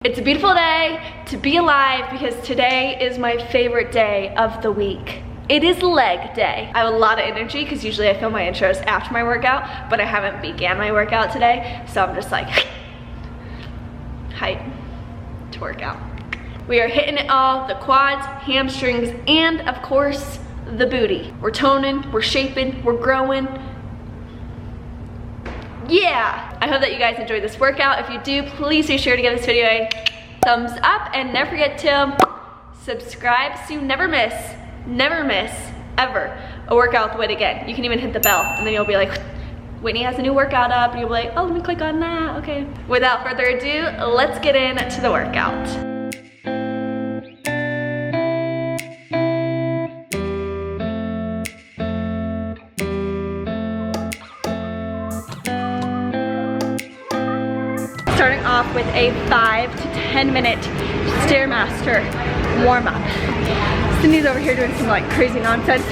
It's a beautiful day to be alive because today is my favorite day of the week. It is leg day. I have a lot of energy because usually I film my intros after my workout, but I haven't began my workout today, so I'm just like hype to work out. We are hitting it all, the quads, hamstrings, and of course, the booty. We're toning, we're shaping, we're growing. Yeah! I hope that you guys enjoyed this workout. If you do, please be sure to give this video a thumbs up and never forget to subscribe so you never miss, ever, a workout with Whit again. You can even hit the bell and then you'll be like, Whitney has a new workout up, and you'll be like, oh, let me click on that, okay. Without further ado, let's get into the workout. Starting off with a 5 to 10 minute Stairmaster warm-up. Cindy's over here doing some like crazy nonsense.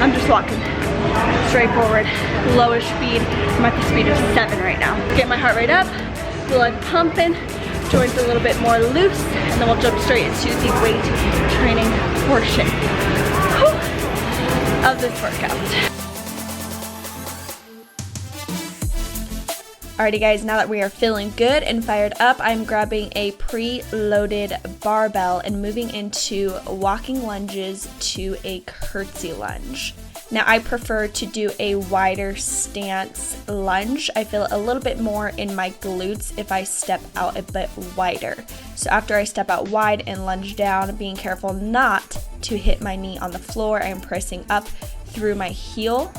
I'm just walking straight forward, lowest speed. I'm at the speed of 7 right now. Get my heart rate up, blood pumping, joints a little bit more loose, and then we'll jump straight into the weight training portion of this workout. Alrighty guys, now that we are feeling good and fired up, I'm grabbing a pre-loaded barbell and moving into walking lunges to a curtsy lunge. Now I prefer to do a wider stance lunge. I feel a little bit more in my glutes if I step out a bit wider. So after I step out wide and lunge down, being careful not to hit my knee on the floor, I am pressing up through my heel,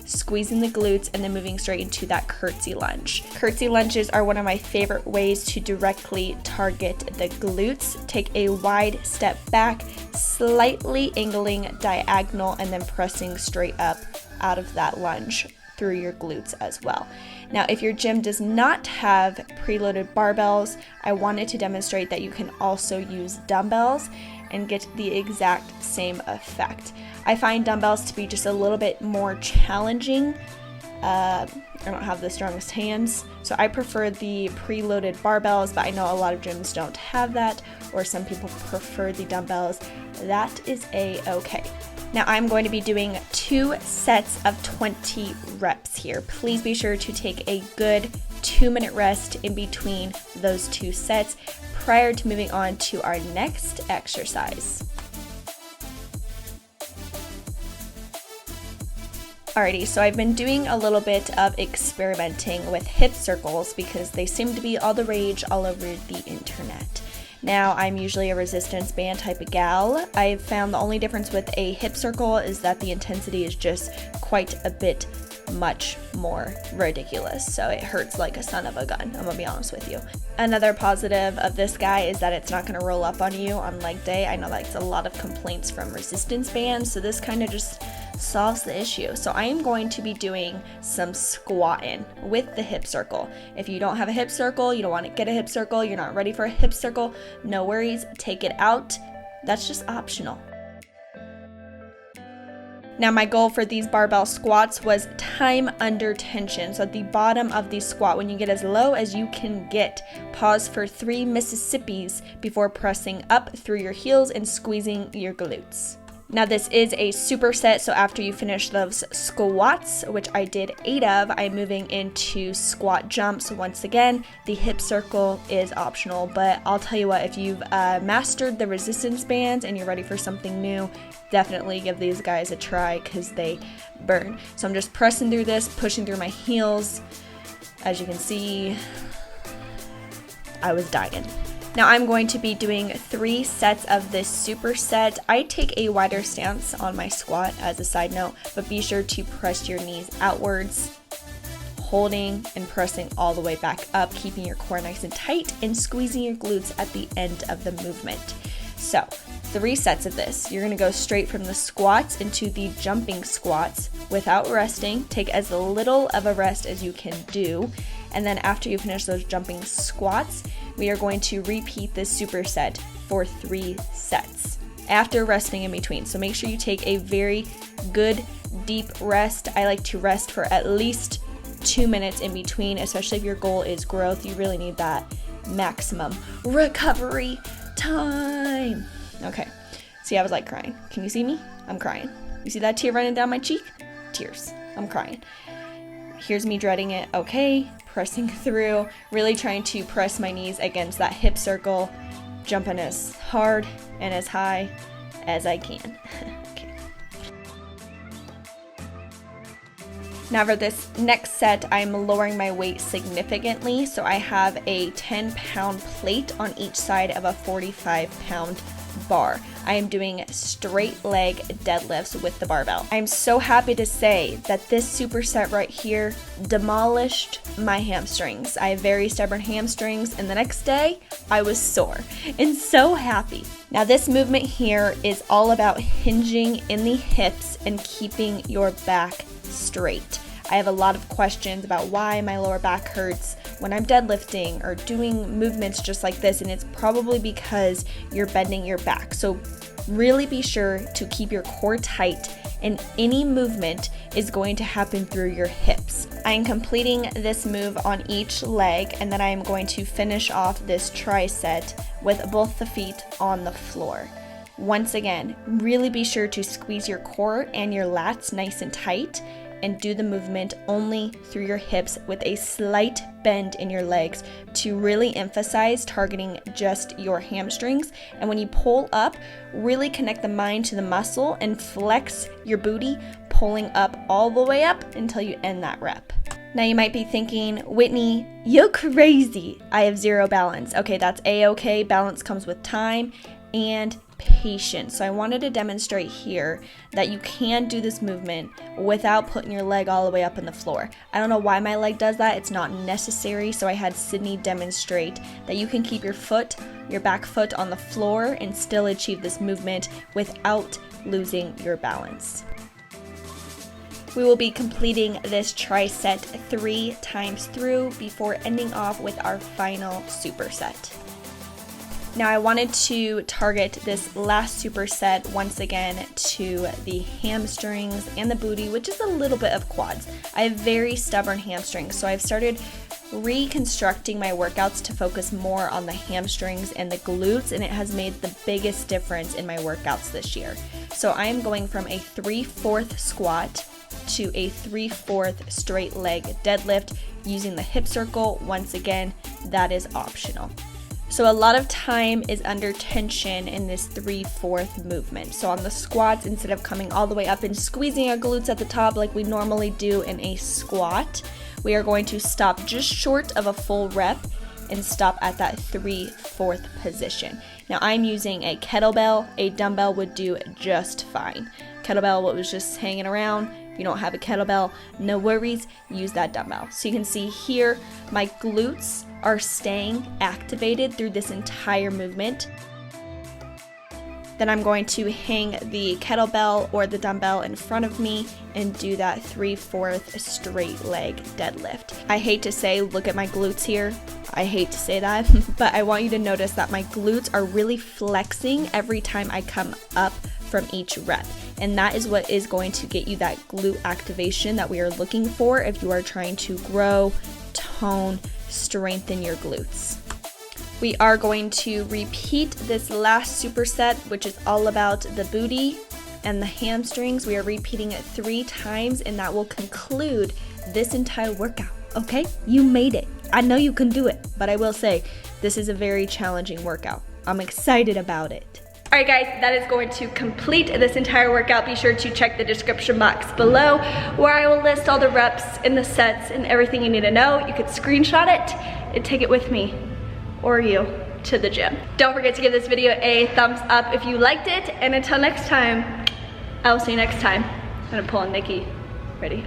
squeezing the glutes, and then moving straight into that curtsy lunge. Curtsy lunges are one of my favorite ways to directly target the glutes. Take a wide step back, slightly angling diagonal, and then pressing straight up out of that lunge through your glutes as well. Now, if your gym does not have preloaded barbells, I wanted to demonstrate that you can also use dumbbells and get the exact same effect. I find dumbbells to be just a little bit more challenging. I don't have the strongest hands, so I prefer the preloaded barbells, but I know a lot of gyms don't have that, or some people prefer the dumbbells. That is a-okay. Now I'm going to be doing 2 sets of 20 reps here. Please be sure to take a good 2-minute rest in between those 2 sets prior to moving on to our next exercise. Alrighty, so I've been doing a little bit of experimenting with hip circles because they seem to be all the rage all over the internet. Now, I'm usually a resistance band type of gal. I've found the only difference with a hip circle is that the intensity is just quite a bit much more ridiculous, so it hurts like a son of a gun, I'm gonna be honest with you. Another positive of this guy is that it's not gonna roll up on you on leg day. I know that's a lot of complaints from resistance bands, so this kind of just solves the issue. So I am going to be doing some squatting with the hip circle. If you don't have a hip circle, you don't want to get a hip circle, you're not ready for a hip circle, no worries, take it out. That's just optional. Now my goal for these barbell squats was time under tension. So at the bottom of the squat, when you get as low as you can get, pause for 3 Mississippis before pressing up through your heels and squeezing your glutes. Now this is a superset, so after you finish those squats, which I did 8 of, I'm moving into squat jumps. Once again, the hip circle is optional, but I'll tell you what, if you've mastered the resistance bands and you're ready for something new, definitely give these guys a try because they burn. So I'm just pressing through this, pushing through my heels. As you can see, I was dying. Now I'm going to be doing 3 sets of this superset. I take a wider stance on my squat as a side note, but be sure to press your knees outwards, holding and pressing all the way back up, keeping your core nice and tight and squeezing your glutes at the end of the movement. So 3 sets of this. You're going to go straight from the squats into the jumping squats without resting. Take as little of a rest as you can do. And then after you finish those jumping squats, we are going to repeat this superset for 3 sets after resting in between. So make sure you take a very good deep rest. I like to rest for at least 2 minutes in between, especially if your goal is growth. You really need that maximum recovery time. Okay, see, I was like crying. Can you see me? I'm crying. You see that tear running down my cheek? Tears. I'm crying. Here's me dreading it. Okay, pressing through, really trying to press my knees against that hip circle, jumping as hard and as high as I can. Okay. Now for this next set, I'm lowering my weight significantly. So I have a 10-pound plate on each side of a 45-pound bar. I am doing straight leg deadlifts with the barbell. I'm so happy to say that this superset right here demolished my hamstrings. I have very stubborn hamstrings, and the next day I was sore and so happy. Now this movement here is all about hinging in the hips and keeping your back straight. I have a lot of questions about why my lower back hurts when I'm deadlifting or doing movements just like this, and it's probably because you're bending your back. So really be sure to keep your core tight, and any movement is going to happen through your hips. I am completing this move on each leg, and then I am going to finish off this tricep with both the feet on the floor. Once again, really be sure to squeeze your core and your lats nice and tight, and do the movement only through your hips with a slight bend in your legs to really emphasize targeting just your hamstrings. And when you pull up, really connect the mind to the muscle and flex your booty, pulling up all the way up until you end that rep. Now you might be thinking, Whitney, you're crazy. I have zero balance. Okay, that's a-okay. Balance comes with time and patience. So I wanted to demonstrate here that you can do this movement without putting your leg all the way up in the floor. I don't know why my leg does that. It's not necessary. So I had Sydney demonstrate that you can keep your back foot on the floor and still achieve this movement without losing your balance. We will be completing this tricep 3 times through before ending off with our final superset. Now I wanted to target this last superset once again to the hamstrings and the booty, which is a little bit of quads. I have very stubborn hamstrings, so I've started reconstructing my workouts to focus more on the hamstrings and the glutes, and it has made the biggest difference in my workouts this year. So I am going from a 3/4 squat to a 3/4 straight leg deadlift using the hip circle. Once again, that is optional. So a lot of time is under tension in this 3/4 movement. So on the squats, instead of coming all the way up and squeezing our glutes at the top like we normally do in a squat, we are going to stop just short of a full rep and stop at that 3/4 position. Now I'm using a kettlebell. A dumbbell would do just fine. Kettlebell was just hanging around. If you don't have a kettlebell, no worries, use that dumbbell. So you can see here, my glutes are staying activated through this entire movement. Then I'm going to hang the kettlebell or the dumbbell in front of me and do that 3/4 straight leg deadlift. I hate to say, look at my glutes here. I hate to say that, but I want you to notice that my glutes are really flexing every time I come up from each rep. And that is what is going to get you that glute activation that we are looking for if you are trying to grow, tone, strengthen your glutes. We are going to repeat this last superset, which is all about the booty and the hamstrings. We are repeating it 3 times, and that will conclude this entire workout. Okay, you made it. I know you can do it, but I will say this is a very challenging workout. I'm excited about it. Alright guys, that is going to complete this entire workout. Be sure to check the description box below where I will list all the reps and the sets and everything you need to know. You could screenshot it and take it with me or you to the gym. Don't forget to give this video a thumbs up if you liked it, and until next time, I will see you next time. I'm gonna pull on Nikki. Ready?